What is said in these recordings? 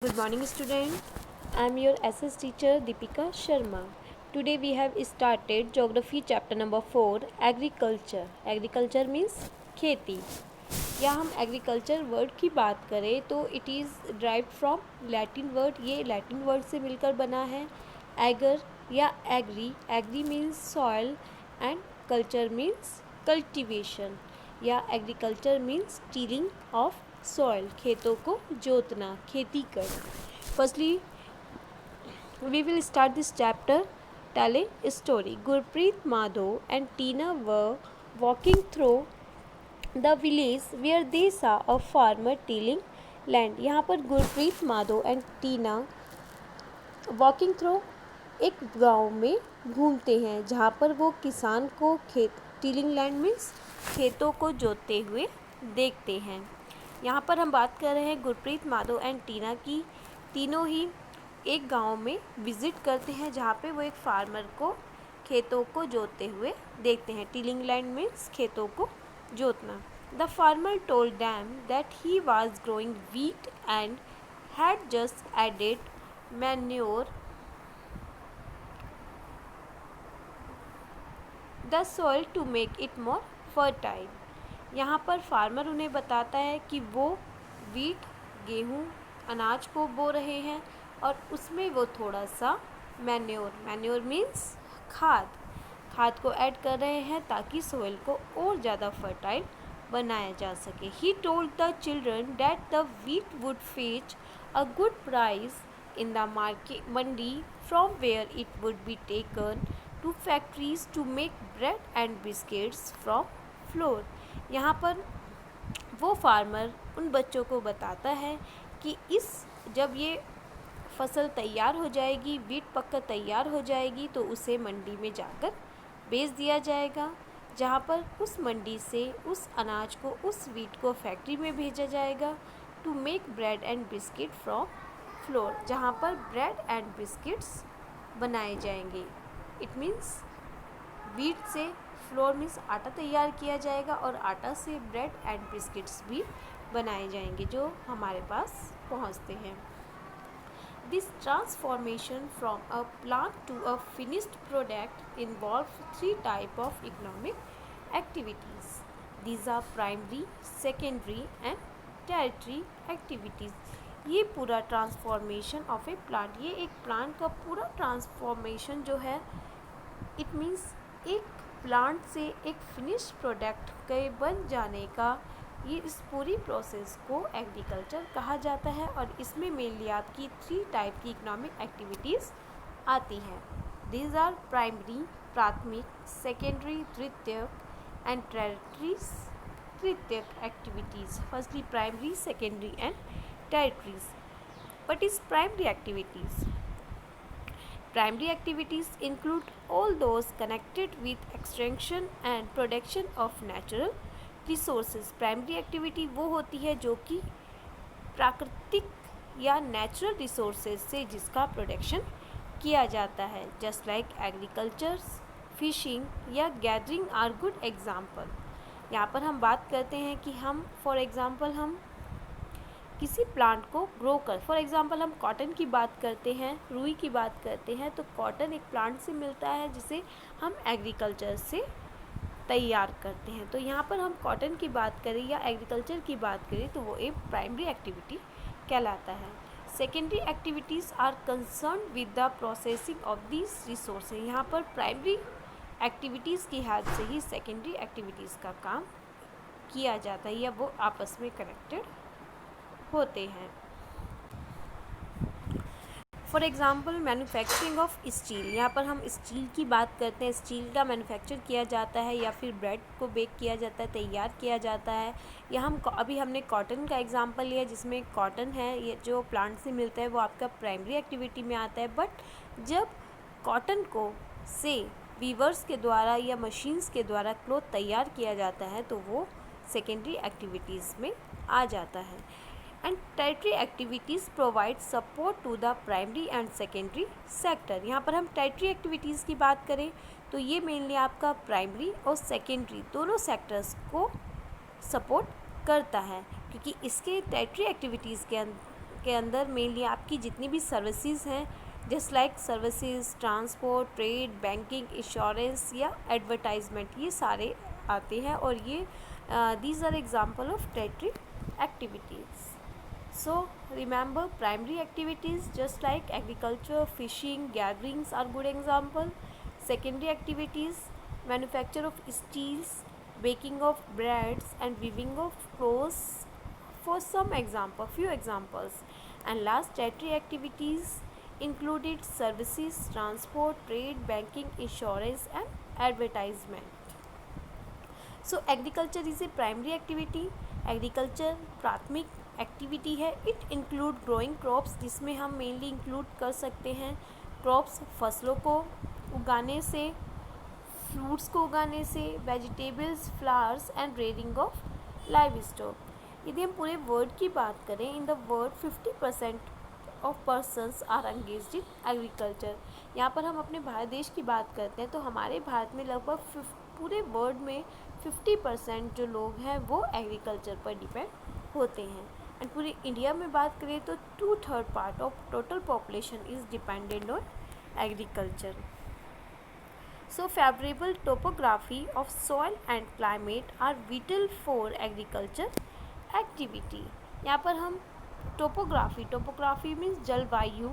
Good morning, student. I am your SS teacher Deepika Sharma. Today we have started Geography chapter number 4, Agriculture. Agriculture means खेती. या हम agriculture word की बात करें तो it is derived from Latin word. ये Latin word से मिलकर बना है. एगर या एग्री. एग्री means soil and culture means cultivation. या agriculture means tilling of soil. खेतों को जोतना, खेती करना. Firstly we will start this chapter telling a story. Gurpreet, Madhav and Tina were walking through the village where they saw a farmer tilling land. यहाँ पर Gurpreet, Madhav and Tina walking through एक गांव में घूमते हैं जहाँ पर वो किसान को खेत टीलिंग लैंड मीन्स खेतों को जोतते हुए देखते हैं. यहाँ पर हम बात कर रहे हैं गुरप्रीत, माधव एंड टीना की. तीनों ही एक गांव में विज़िट करते हैं जहाँ पे वो एक फार्मर को खेतों को जोतते हुए देखते हैं. टीलिंग लैंड मीन्स खेतों को जोतना. The farmer told them that he was growing wheat and had just added manure the soil to make it more fertile. यहाँ पर फार्मर उन्हें बताता है कि वो वीट, गेहूँ, अनाज को बो रहे हैं और उसमें वो थोड़ा सा मैन्योर मीन्स खाद को ऐड कर रहे हैं ताकि सोइल को और ज़्यादा फर्टाइल बनाया जा सके. He told the children that the wheat would fetch a good price in the market mandi from where it would be taken to factories to make bread and biscuits from flour. यहाँ पर वो farmer उन बच्चों को बताता है कि जब ये फसल तैयार हो जाएगी, वीट पककर तैयार हो जाएगी तो उसे मंडी में जाकर बेच दिया जाएगा, जहाँ पर उस मंडी से उस अनाज को, उस वीट को फैक्ट्री में भेजा जाएगा to make bread and biscuit from flour, जहाँ पर ब्रेड एंड बिस्किट्स बनाए जाएंगे. इट मीन्स वीट से फ्लोर मीन्स आटा तैयार किया जाएगा और आटा से ब्रेड एंड बिस्किट्स भी बनाए जाएंगे जो हमारे पास पहुंचते हैं. This transformation from a plant to a finished product involve 3 type of economic activities. These are primary, secondary and tertiary activities. ये पूरा ट्रांसफॉर्मेशन ऑफ ए प्लांट, ये एक प्लांट का पूरा ट्रांसफॉर्मेशन जो है, इट मीन्स एक प्लांट से एक फिनिश प्रोडक्ट के बन जाने का, ये इस पूरी प्रोसेस को एग्रीकल्चर कहा जाता है. और इसमें मेनली आपकी 3 टाइप की इकोनॉमिक एक्टिविटीज़ आती हैं. दीज आर प्राइमरी, प्राथमिक, सेकेंडरी, द्वितीयक एंड टेरिटरीज, तृतीयक activities. Firstly primary, secondary and territories. What is primary activities? Primary activities include all those connected with extraction and production of natural resources. Primary activity वो होती है जो कि प्राकृतिक या नेचुरल रिसोर्सेज से जिसका प्रोडक्शन किया जाता है. जस्ट लाइक एग्रीकल्चर, फिशिंग या गैदरिंग आर गुड एग्जाम्पल. यहाँ पर हम बात करते हैं कि हम फॉर एग्ज़ाम्पल हम किसी प्लांट को ग्रो कर, फॉर एग्ज़ाम्पल हम कॉटन की बात करते हैं, रुई की बात करते हैं, तो कॉटन एक प्लांट से मिलता है जिसे हम एग्रीकल्चर से तैयार करते हैं. तो यहाँ पर हम कॉटन की बात करें या एग्रीकल्चर की बात करें तो वो एक प्राइमरी एक्टिविटी कहलाता है. Secondary activities are concern with the processing of these resources. यहाँ पर प्राइमरी एक्टिविटीज़ की हेल्प से ही सेकेंडरी एक्टिविटीज़ का काम किया जाता है या वो आपस में कनेक्टेड होते हैं. For example manufacturing of steel. यहाँ पर हम स्टील की बात करते हैं. स्टील का मैन्युफैक्चर किया जाता है या फिर ब्रेड को बेक किया जाता है, तैयार किया जाता है. या अभी हमने कॉटन का एग्ज़ाम्पल लिया जिसमें कॉटन है, ये जो प्लांट से मिलता है वो आपका प्राइमरी एक्टिविटी में आता है. बट जब कॉटन को से वीवर्स के द्वारा या मशीन्स के द्वारा क्लॉथ तैयार किया जाता है तो वो सेकेंडरी एक्टिविटीज़ में आ जाता है. And tertiary activities provide support to the primary and secondary sector. यहाँ पर हम टेरिटरी एक्टिविटीज़ की बात करें तो ये मेनली आपका प्राइमरी और सेकेंडरी दोनों सेक्टर्स को सपोर्ट करता है, क्योंकि इसके टेरिटरी एक्टिविटीज़ के के अंदर मेनली आपकी जितनी भी सर्विसेज हैं, just like services, transport, trade, banking, insurance या एडवर्टाइजमेंट, ये सारे आते हैं और ये these are example of tertiary activities. So remember, primary activities just like agriculture, fishing, gatherings are good example. Secondary activities, manufacture of steels, baking of breads and weaving of clothes for some example, few examples. And last, tertiary activities included services, transport, trade, banking, insurance and advertisement. So agriculture is a primary activity. Agriculture प्राथमिक activity है। It include growing crops, जिसमें हम mainly include कर सकते हैं crops, फसलों को उगाने से, फ्रूट्स को उगाने से, vegetables, flowers and rearing of livestock. यदि हम पूरे वर्ल्ड की बात करें, in the world 50% of persons are engaged in agriculture. यहाँ पर हम अपने भारत देश की बात करते हैं तो हमारे भारत में लगभग पूरे वर्ल्ड में 50% जो लोग हैं वो एग्रीकल्चर पर डिपेंड होते हैं। एंड पूरे इंडिया में बात करें तो 2/3 part of total population is dependent on agriculture. So favourable topography of soil and climate are vital for agriculture activity. यहाँ पर हम टोपोग्राफी मीन्स जलवायु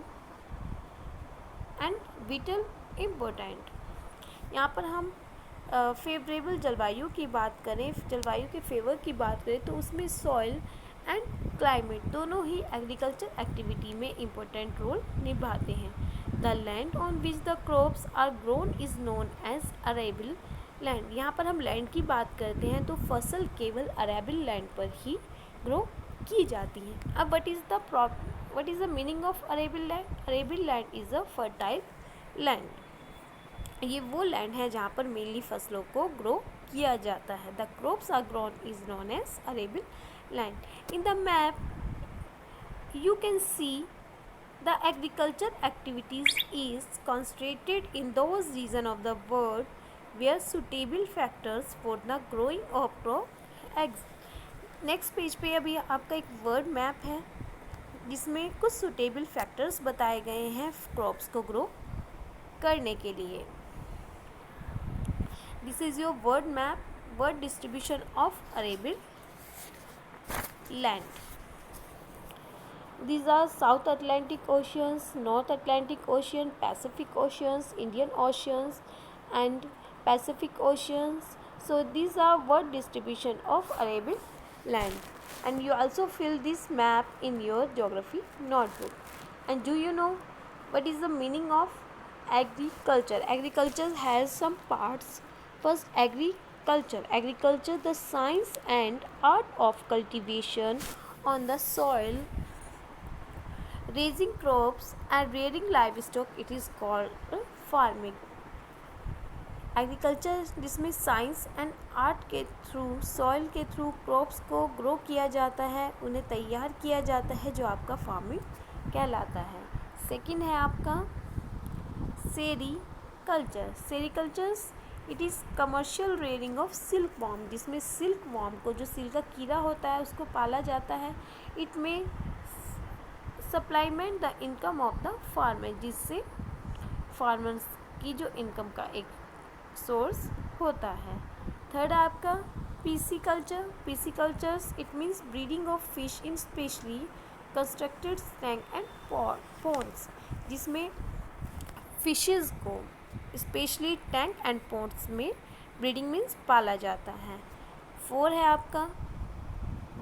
एंड विटल इम्पोर्टेंट। यहाँ पर हम फेवरेबल जलवायु की बात करें, जलवायु के फेवर की बात करें तो उसमें सॉइल एंड क्लाइमेट दोनों ही एग्रीकल्चर एक्टिविटी में इम्पोर्टेंट रोल निभाते हैं। The land on which the crops are grown is known as arable land. यहाँ पर हम लैंड की बात करते हैं तो फसल केवल अरेबल लैंड पर ही ग्रो की जाती है। अब what is the meaning of arable land? Arable land is a fertile land. ये वो लैंड है जहाँ पर मेनली फसलों को ग्रो किया जाता है। The crops are grown is known as arable land. In the map you can see the agriculture activities is concentrated in those regions of the world where suitable factors for the growing of crop exist। Next page पे अभी आपका एक word map है जिसमें कुछ suitable factors बताए गए हैं क्रॉप्स को ग्रो करने के लिए। This is your word map, word distribution of arable land. These are South Atlantic Oceans, North Atlantic Ocean, Pacific Oceans, Indian Oceans and Pacific Oceans. So these are word distribution of arable land. And you also fill this map in your geography notebook. And do you know what is the meaning of agriculture? Agriculture has some parts. First, agriculture, the science and art of cultivation on the soil, raising crops and rearing livestock, it is called farming। Agriculture जिसमें science and art के through, soil के through crops को grow किया जाता है, उन्हें तैयार किया जाता है, जो आपका फार्मिंग कहलाता है। सेकंड है आपका sericultures, it is commercial rearing of silkworm, जिसमें सिल्क वॉर्म को, जो सिल्क का कीड़ा होता है, उसको पाला जाता है। इट में supplement the income of the farmer, जिससे फार्मर्स की जो इनकम का एक सोर्स होता है। थर्ड है आपका piscicultures, it means breeding of fish in specially constructed tank and ponds, जिसमें फिशेस को स्पेशली टैंक एंड पॉन्ड्स में ब्रीडिंग मीन्स पाला जाता है। 4 है आपका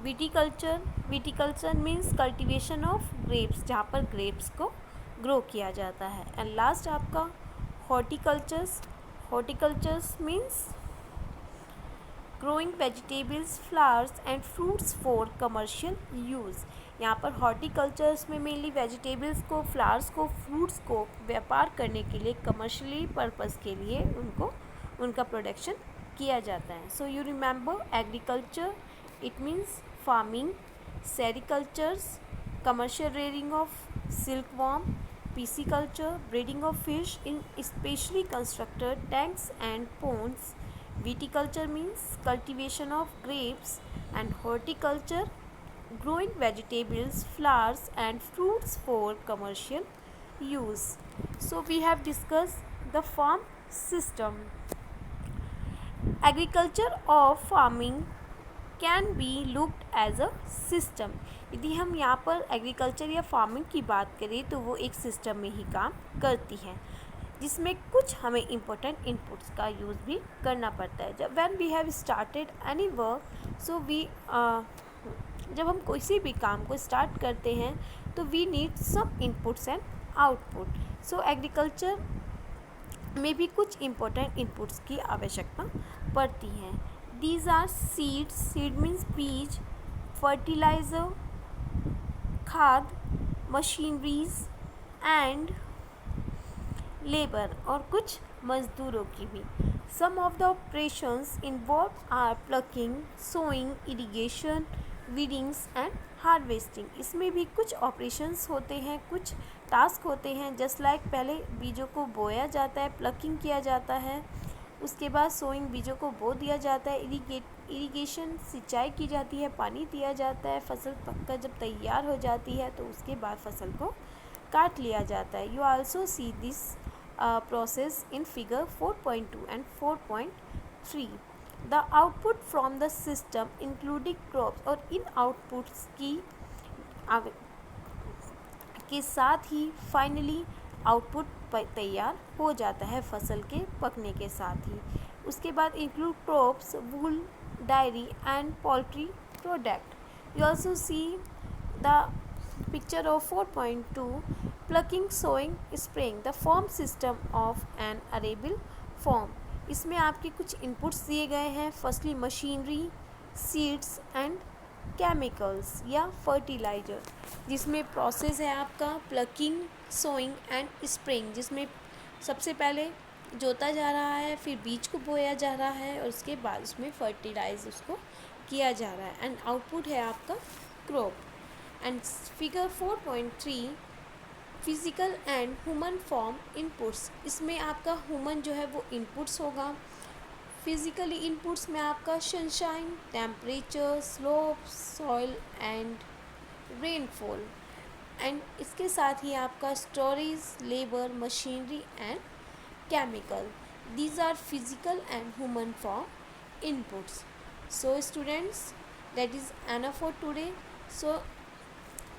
viticulture means cultivation of grapes, जहाँ पर ग्रेप्स को ग्रो किया जाता है। एंड लास्ट आपका horticultures means growing vegetables, flowers and fruits for commercial use. यहाँ पर हॉर्टिकल्चर्स में मेनली वेजिटेबल्स को, फ्लावर्स को, फ्रूट्स को व्यापार करने के लिए, कमर्शियली पर्पस के लिए उनका प्रोडक्शन किया जाता है। So you remember agriculture, it means farming, sericultures, commercial rearing of silkworm, pisciculture, breeding of fish in specially constructed tanks and ponds, viticulture means cultivation of grapes, and horticulture growing vegetables, flowers and fruits for commercial use. So we have discussed the farm system. Agriculture or farming can be looked as a system. यदि हम यहाँ पर agriculture या farming की बात करें तो वो एक सिस्टम में ही काम करती है, जिसमें कुछ हमें इम्पोर्टेंट इनपुट्स का यूज़ भी करना पड़ता है. जब when we have started any work, so we जब हम किसी भी काम को स्टार्ट करते हैं तो we need some inputs and output. So agriculture में भी कुछ इम्पोर्टेंट इनपुट्स की आवश्यकता पड़ती है. These are seeds, seed means बीज, fertilizer, खाद, machineries and labor और कुछ मजदूरों की भी. Some of the operations involved are plucking, sowing, irrigation, weedings and harvesting. इसमें भी कुछ ऑपरेशंस होते हैं, कुछ टास्क होते हैं. जस्ट लाइक पहले बीजों को बोया जाता है, प्लकिंग किया जाता है, उसके बाद सोइंग बीजों को बो दिया जाता है, इरिगेशन सिंचाई की जाती है, पानी दिया जाता है, फसल पककर जब तैयार हो जाती है तो उसके बाद फसल को काट लिया जाता है. You also see this process in figure 4.2 and 4.3. The output from the system including crops. और इन आउटपुट्स के साथ ही फाइनली आउटपुट तैयार हो जाता है फसल के पकने के साथ ही. उसके बाद include crops, wool, dairy and poultry product. You also see the picture of 4.2 plucking, sowing, spraying the farm system of an arable farm. इसमें आपके कुछ इनपुट्स दिए गए हैं. Firstly machinery, seeds and chemicals या फर्टिलाइज़र, जिसमें प्रोसेस है आपका प्लकिंग, सोइंग एंड स्प्रेइंग, जिसमें सबसे पहले जोता जा रहा है, फिर बीज को बोया जा रहा है और उसके बाद उसमें फर्टिलाइज उसको किया जा रहा है. एंड आउटपुट है आपका crop. And figure 4.3 physical and human farm inputs. इसमें आपका ह्यूमन जो है वो इनपुट्स होगा. फिजिकली इनपुट्स में आपका sunshine, temperature, slope, soil and rainfall. And इसके साथ ही आपका storage, labour, machinery and chemical. These are physical and human farm inputs. So students, that is enough for today. So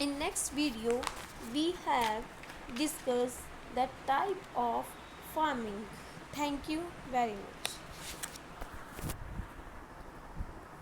in next video we have discussed the type of farming. Thank you very much.